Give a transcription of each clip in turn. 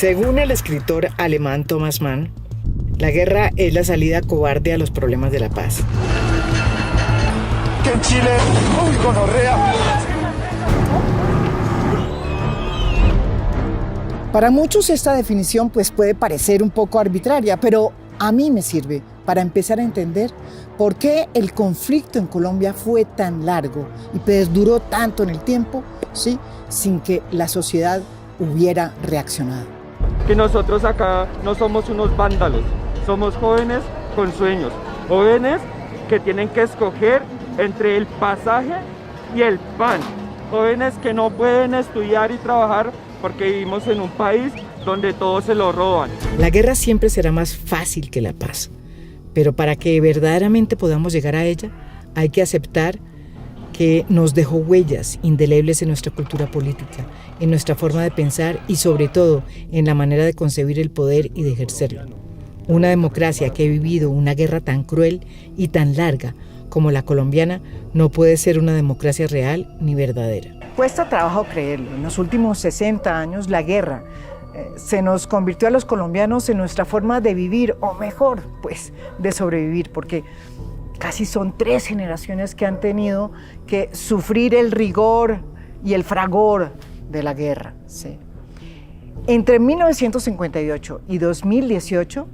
Según el escritor alemán Thomas Mann, la guerra es la salida cobarde a los problemas de la paz. Que en Chile, ¡uy, gonorrea! Para muchos esta definición puede parecer un poco arbitraria, pero a mí me sirve para empezar a entender por qué el conflicto en Colombia fue tan largo y duró tanto en el tiempo, ¿sí?, sin que la sociedad hubiera reaccionado. Que nosotros acá no somos unos vándalos, somos jóvenes con sueños, jóvenes que tienen que escoger entre el pasaje y el pan, jóvenes que no pueden estudiar y trabajar porque vivimos en un país donde todo se lo roban. La guerra siempre será más fácil que la paz, pero para que verdaderamente podamos llegar a ella, hay que aceptar que nos dejó huellas indelebles en nuestra cultura política, en nuestra forma de pensar y sobre todo en la manera de concebir el poder y de ejercerlo. Una democracia que ha vivido una guerra tan cruel y tan larga como la colombiana no puede ser una democracia real ni verdadera. Cuesta trabajo creerlo. En los últimos 60 años la guerra se nos convirtió a los colombianos en nuestra forma de vivir, o mejor, de sobrevivir, porque casi son 3 generaciones que han tenido que sufrir el rigor y el fragor de la guerra. ¿Sí? Entre 1958 y 2018,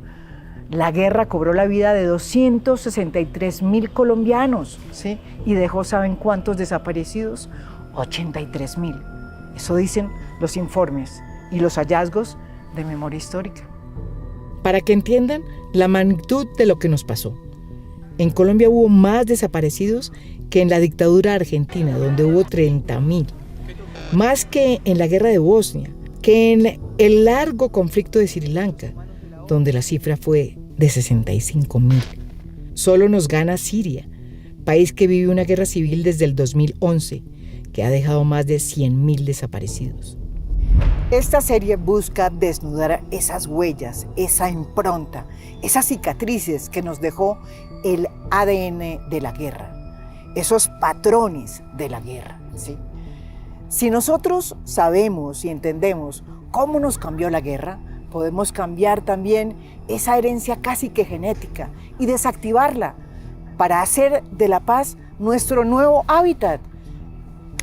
la guerra cobró la vida de 263.000 colombianos, ¿sí?, y dejó, ¿saben cuántos desaparecidos? 83.000. Eso dicen los informes y los hallazgos de memoria histórica. Para que entiendan la magnitud de lo que nos pasó. En Colombia hubo más desaparecidos que en la dictadura argentina, donde hubo 30.000. Más que en la guerra de Bosnia, que en el largo conflicto de Sri Lanka, donde la cifra fue de 65.000. Solo nos gana Siria, país que vive una guerra civil desde el 2011, que ha dejado más de 100.000 desaparecidos. Esta serie busca desnudar esas huellas, esa impronta, esas cicatrices que nos dejó el ADN de la guerra, esos patrones de la guerra, ¿sí? Si nosotros sabemos y entendemos cómo nos cambió la guerra, podemos cambiar también esa herencia casi que genética y desactivarla para hacer de la paz nuestro nuevo hábitat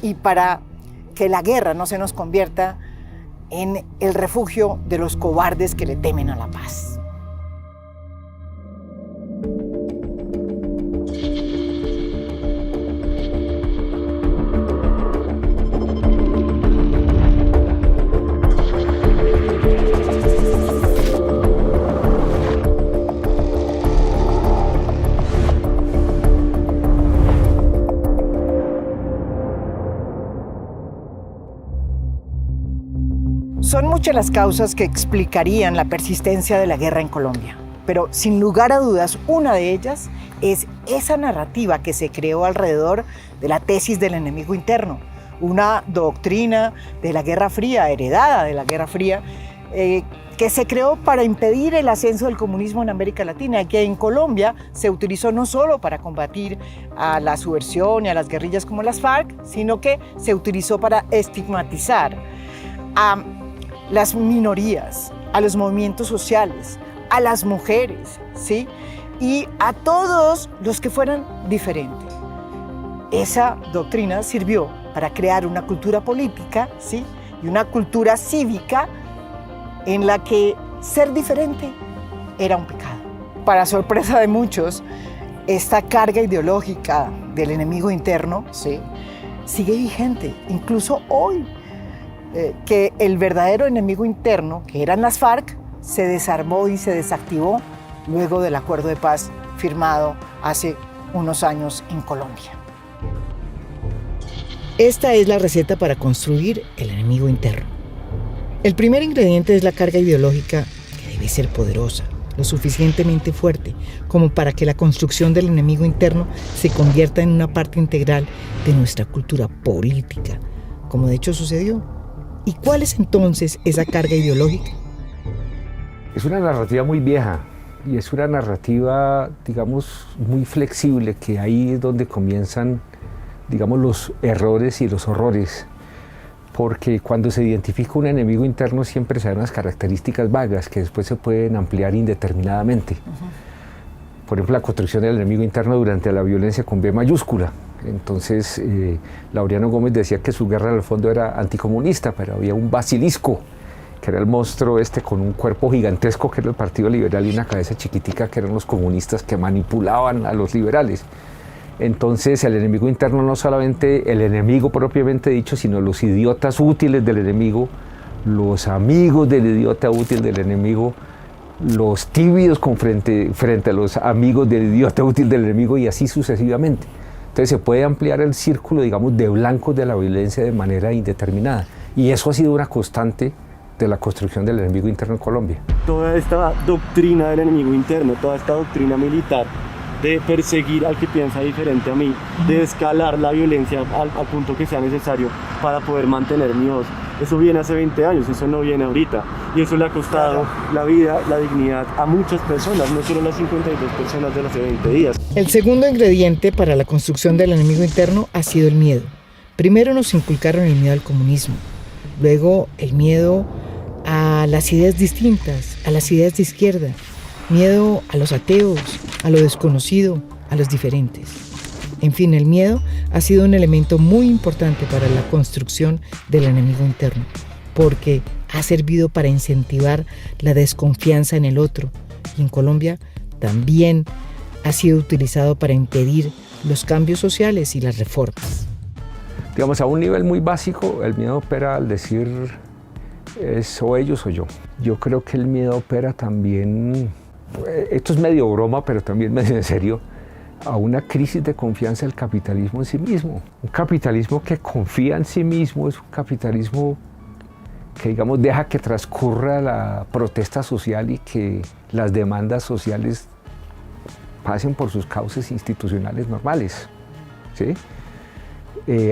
y para que la guerra no se nos convierta en el refugio de los cobardes que le temen a la paz. Son muchas las causas que explicarían la persistencia de la guerra en Colombia, pero sin lugar a dudas, una de ellas es esa narrativa que se creó alrededor de la tesis del enemigo interno, una doctrina de la Guerra Fría, heredada de la Guerra Fría, que se creó para impedir el ascenso del comunismo en América Latina y que en Colombia se utilizó no solo para combatir a la subversión y a las guerrillas como las FARC, sino que se utilizó para estigmatizar a las minorías, a los movimientos sociales, a las mujeres, ¿sí?, y a todos los que fueran diferentes. Esa doctrina sirvió para crear una cultura política, ¿sí?, y una cultura cívica en la que ser diferente era un pecado. Para sorpresa de muchos, esta carga ideológica del enemigo interno, ¿sí?, sigue vigente, incluso hoy, que el verdadero enemigo interno, que eran las FARC, se desarmó y se desactivó luego del acuerdo de paz firmado hace unos años en Colombia. Esta es la receta para construir el enemigo interno. El primer ingrediente es la carga ideológica, que debe ser poderosa, lo suficientemente fuerte como para que la construcción del enemigo interno se convierta en una parte integral de nuestra cultura política, como de hecho sucedió. ¿Y cuál es entonces esa carga ideológica? Es una narrativa muy vieja y es una narrativa, digamos, muy flexible, que ahí es donde comienzan, digamos, los errores y los horrores. porque cuando se identifica un enemigo interno siempre se dan unas características vagas que después se pueden ampliar indeterminadamente. Por ejemplo, la construcción del enemigo interno durante la violencia con B mayúscula. Entonces, Laureano Gómez decía que su guerra al fondo era anticomunista, pero había un basilisco, que era el monstruo con un cuerpo gigantesco, que era el Partido Liberal, y una cabeza chiquitica, que eran los comunistas que manipulaban a los liberales. Entonces, el enemigo interno no solamente el enemigo propiamente dicho, sino los idiotas útiles del enemigo, los amigos del idiota útil del enemigo, los tibios frente a los amigos del idiota útil del enemigo, y así sucesivamente. Entonces se puede ampliar el círculo, digamos, de blancos de la violencia de manera indeterminada. Y eso ha sido una constante de la construcción del enemigo interno en Colombia. Toda esta doctrina del enemigo interno, toda esta doctrina militar de perseguir al que piensa diferente a mí, de escalar la violencia al punto que sea necesario para poder mantener mi voz. Eso viene hace 20 años, eso no viene ahorita. Y eso le ha costado la vida, la dignidad a muchas personas, no solo las 52 personas de los hace 20 días. El segundo ingrediente para la construcción del enemigo interno ha sido el miedo. Primero nos inculcaron el miedo al comunismo, luego el miedo a las ideas distintas, a las ideas de izquierda, miedo a los ateos, a lo desconocido, a los diferentes. En fin, el miedo ha sido un elemento muy importante para la construcción del enemigo interno, porque ha servido para incentivar la desconfianza en el otro, y en Colombia también ha sido utilizado para impedir los cambios sociales y las reformas. Digamos, a un nivel muy básico, el miedo opera al decir es o ellos o yo. Yo creo que el miedo opera también, esto es medio broma, pero también medio en serio, a una crisis de confianza del capitalismo en sí mismo. Un capitalismo que confía en sí mismo es un capitalismo que, digamos, deja que transcurra la protesta social y que las demandas sociales pasen por sus cauces institucionales normales, ¿sí?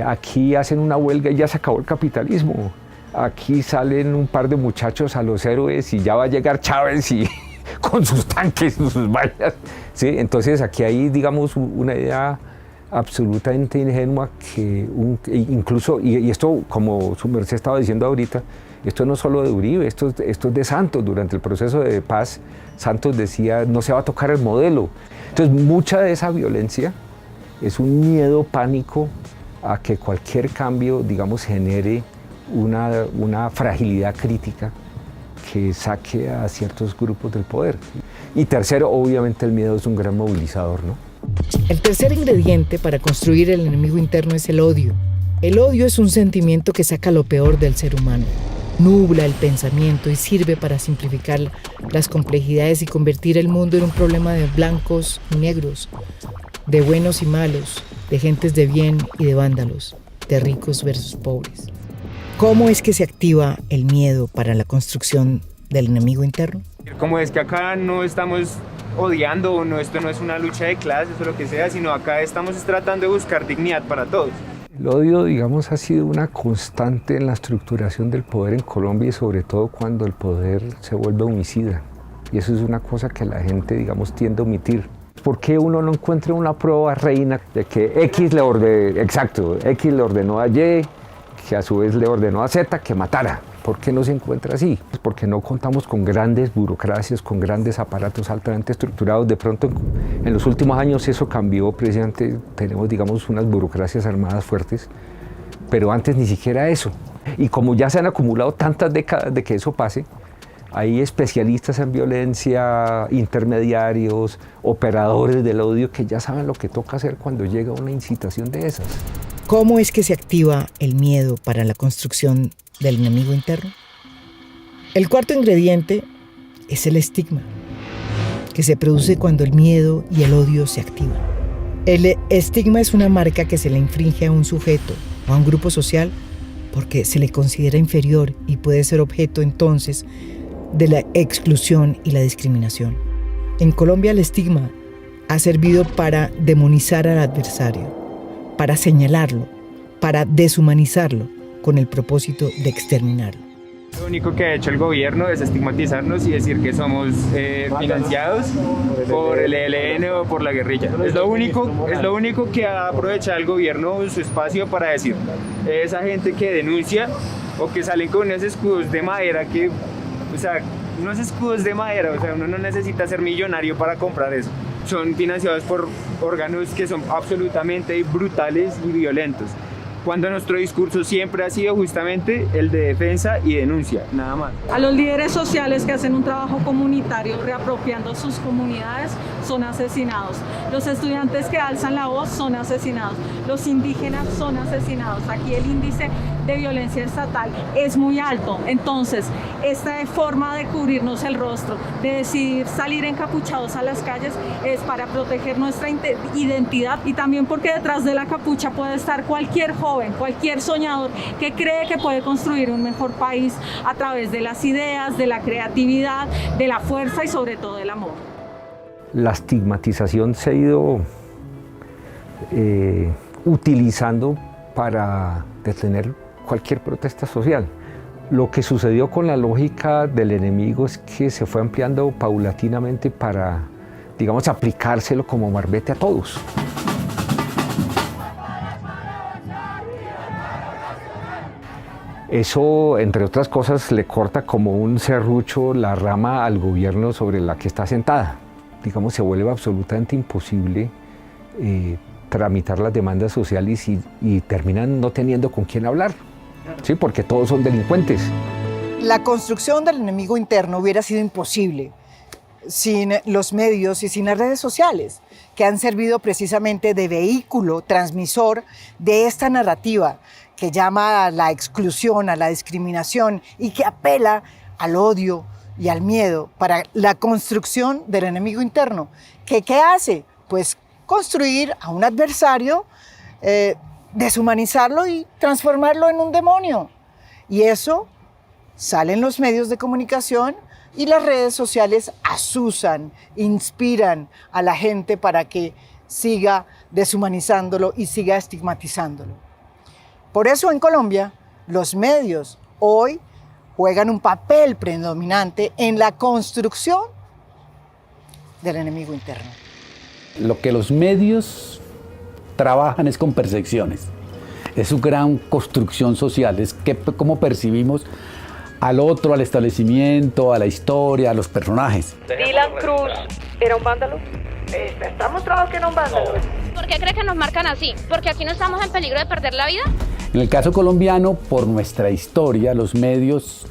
Aquí hacen una huelga y ya se acabó el capitalismo. Aquí salen un par de muchachos a los héroes y ya va a llegar Chávez y con sus tanques y sus vainas, ¿sí? Entonces aquí hay, digamos, una idea absolutamente ingenua que incluso, y esto, como su merced estaba diciendo ahorita, esto no es solo de Uribe, esto es de Santos. Durante el proceso de paz, Santos decía, no se va a tocar el modelo. Entonces, mucha de esa violencia es un miedo, pánico a que cualquier cambio, digamos, genere una fragilidad crítica que saque a ciertos grupos del poder. Y tercero, obviamente, el miedo es un gran movilizador, ¿no? El tercer ingrediente para construir el enemigo interno es el odio. El odio es un sentimiento que saca lo peor del ser humano, nubla el pensamiento y sirve para simplificar las complejidades y convertir el mundo en un problema de blancos y negros, de buenos y malos, de gentes de bien y de vándalos, de ricos versus pobres. ¿Cómo es que se activa el miedo para la construcción del enemigo interno? Como es que acá no estamos odiando, esto no es una lucha de clases o lo que sea, sino acá estamos tratando de buscar dignidad para todos. El odio, digamos, ha sido una constante en la estructuración del poder en Colombia, y sobre todo cuando el poder se vuelve homicida. Y eso es una cosa que la gente, digamos, tiende a omitir. ¿Por qué uno no encuentra una prueba reina de que X le ordenó a Y, que a su vez le ordenó a Z que matara? ¿Por qué no se encuentra así? Pues porque no contamos con grandes burocracias, con grandes aparatos altamente estructurados. De pronto, en los últimos años eso cambió, precisamente tenemos, digamos, unas burocracias armadas fuertes, pero antes ni siquiera eso. Y como ya se han acumulado tantas décadas de que eso pase, hay especialistas en violencia, intermediarios, operadores del odio que ya saben lo que toca hacer cuando llega una incitación de esas. ¿Cómo es que se activa el miedo para la construcción del enemigo interno? El cuarto ingrediente es el estigma, que se produce cuando el miedo y el odio se activan. El estigma es una marca que se le infringe a un sujeto o a un grupo social porque se le considera inferior y puede ser objeto entonces de la exclusión y la discriminación. En Colombia el estigma ha servido para demonizar al adversario, para señalarlo, para deshumanizarlo, con el propósito de exterminarlo. Lo único que ha hecho el gobierno es estigmatizarnos y decir que somos financiados por el ELN o por la guerrilla. Es lo único que ha aprovechado el gobierno su espacio para decir. Esa gente que denuncia o que salen con esos escudos de madera unos escudos de madera, uno no necesita ser millonario para comprar eso. Son financiados por órganos que son absolutamente brutales y violentos. Cuando nuestro discurso siempre ha sido justamente el de defensa y denuncia, nada más. A los líderes sociales que hacen un trabajo comunitario reapropiando sus comunidades son asesinados. Los estudiantes que alzan la voz son asesinados. Los indígenas son asesinados. Aquí el índice de violencia estatal es muy alto. Entonces, esta forma de cubrirnos el rostro, de decidir salir encapuchados a las calles, es para proteger nuestra identidad y también porque detrás de la capucha puede estar cualquier joven, cualquier soñador que cree que puede construir un mejor país a través de las ideas, de la creatividad, de la fuerza y sobre todo del amor. La estigmatización se ha ido utilizando para detener cualquier protesta social. Lo que sucedió con la lógica del enemigo es que se fue ampliando paulatinamente para, digamos, aplicárselo como marbete a todos. Eso, entre otras cosas, le corta como un serrucho la rama al gobierno sobre la que está sentada. Digamos, se vuelve absolutamente imposible tramitar las demandas sociales y terminan no teniendo con quién hablar, ¿sí? Porque todos son delincuentes. La construcción del enemigo interno hubiera sido imposible sin los medios y sin las redes sociales, que han servido precisamente de vehículo transmisor de esta narrativa que llama a la exclusión, a la discriminación y que apela al odio y al miedo para la construcción del enemigo interno. ¿Qué hace? Pues construir a un adversario, deshumanizarlo y transformarlo en un demonio. Y eso sale en los medios de comunicación y las redes sociales asusan, inspiran a la gente para que siga deshumanizándolo y siga estigmatizándolo. Por eso en Colombia los medios hoy juegan un papel predominante en la construcción del enemigo interno. Lo que los medios trabajan es con percepciones. Es su gran construcción social, es cómo percibimos al otro, al establecimiento, a la historia, a los personajes. ¿Dylan Cruz era un vándalo? ¿Está mostrado que era un vándalo? ¿Por qué cree que nos marcan así? ¿Porque aquí no estamos en peligro de perder la vida? En el caso colombiano, por nuestra historia, los medios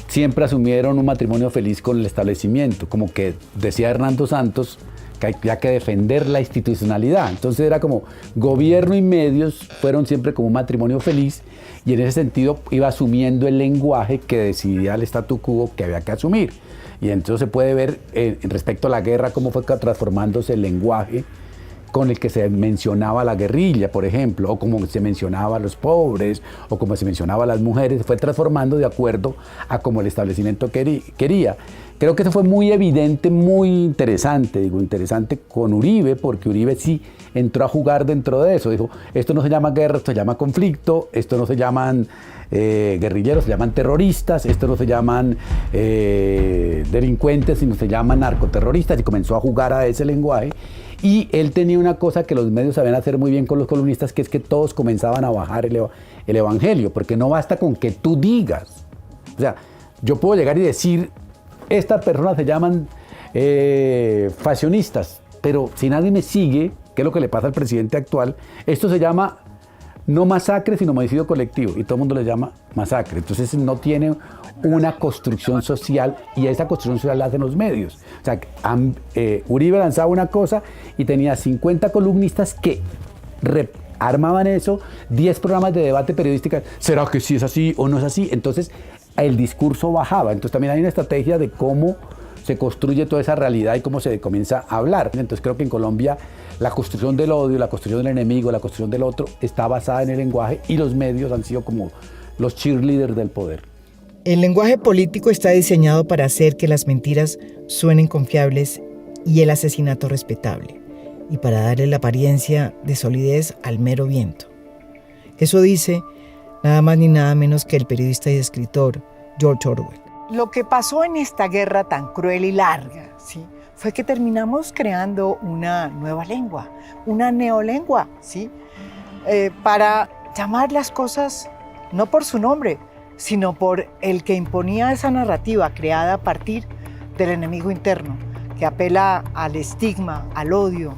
siempre asumieron un matrimonio feliz con el establecimiento, como que decía Hernando Santos, que había que defender la institucionalidad. Entonces era como gobierno y medios fueron siempre como un matrimonio feliz y en ese sentido iba asumiendo el lenguaje que decidía el statu quo que había que asumir. Y entonces se puede ver respecto a la guerra cómo fue transformándose el lenguaje con el que se mencionaba la guerrilla, por ejemplo, o como se mencionaba a los pobres, o como se mencionaba a las mujeres, se fue transformando de acuerdo a como el establecimiento quería. Creo que eso fue muy evidente, muy interesante, interesante con Uribe, porque Uribe sí entró a jugar dentro de eso. Dijo, esto no se llama guerra, esto se llama conflicto, esto no se llaman guerrilleros, se llaman terroristas, esto no se llaman delincuentes, sino se llaman narcoterroristas, y comenzó a jugar a ese lenguaje. Y él tenía una cosa que los medios sabían hacer muy bien con los columnistas, que es que todos comenzaban a bajar el evangelio, porque no basta con que tú digas. O sea, yo puedo llegar y decir, estas personas se llaman fashionistas, pero si nadie me sigue, que es lo que le pasa al presidente actual, esto se llama no masacre, sino homicidio colectivo, y todo el mundo le llama masacre. Entonces no tiene una construcción social, y esa construcción social la hacen los medios. O sea, Uribe lanzaba una cosa y tenía 50 columnistas que armaban eso, 10 programas de debate periodística. ¿Será que sí es así o no es así? Entonces el discurso bajaba. Entonces también hay una estrategia de cómo se construye toda esa realidad y cómo se comienza a hablar. Entonces creo que en Colombia la construcción del odio, la construcción del enemigo, la construcción del otro está basada en el lenguaje, y los medios han sido como los cheerleaders del poder. El lenguaje político está diseñado para hacer que las mentiras suenen confiables y el asesinato respetable, y para darle la apariencia de solidez al mero viento. Eso dice nada más ni nada menos que el periodista y escritor George Orwell. Lo que pasó en esta guerra tan cruel y larga, ¿sí?, fue que terminamos creando una nueva lengua, una neolengua, ¿sí?, para llamar las cosas no por su nombre, sino por el que imponía esa narrativa creada a partir del enemigo interno, que apela al estigma, al odio,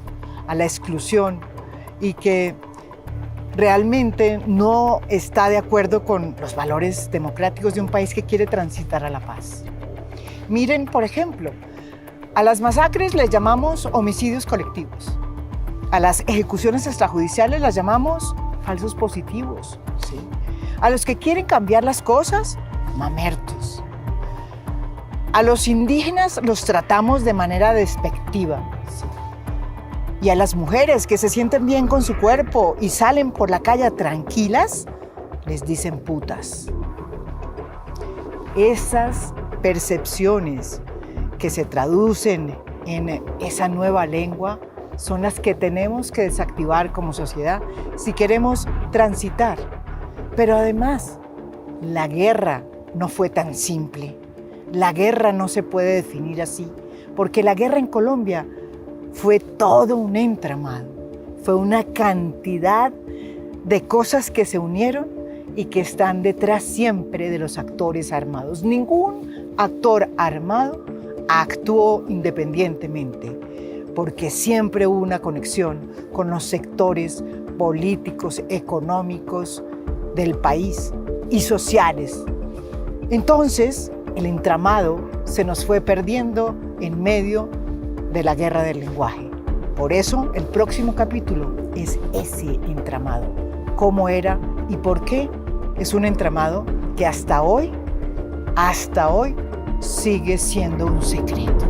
a la exclusión y que realmente no está de acuerdo con los valores democráticos de un país que quiere transitar a la paz. Miren, por ejemplo, a las masacres les llamamos homicidios colectivos. A las ejecuciones extrajudiciales las llamamos falsos positivos, ¿sí? A los que quieren cambiar las cosas, mamertos. A los indígenas los tratamos de manera despectiva, ¿sí? Y a las mujeres que se sienten bien con su cuerpo y salen por la calle tranquilas, les dicen putas. Esas percepciones que se traducen en esa nueva lengua son las que tenemos que desactivar como sociedad si queremos transitar. Pero además, la guerra no fue tan simple. La guerra no se puede definir así, porque la guerra en Colombia fue todo un entramado, fue una cantidad de cosas que se unieron y que están detrás siempre de los actores armados. Ningún actor armado actuó independientemente, porque siempre hubo una conexión con los sectores políticos, económicos del país y sociales. Entonces, el entramado se nos fue perdiendo en medio de la guerra del lenguaje. Por eso, el próximo capítulo es ese entramado. ¿Cómo era y por qué? Es un entramado que hasta hoy, sigue siendo un secreto.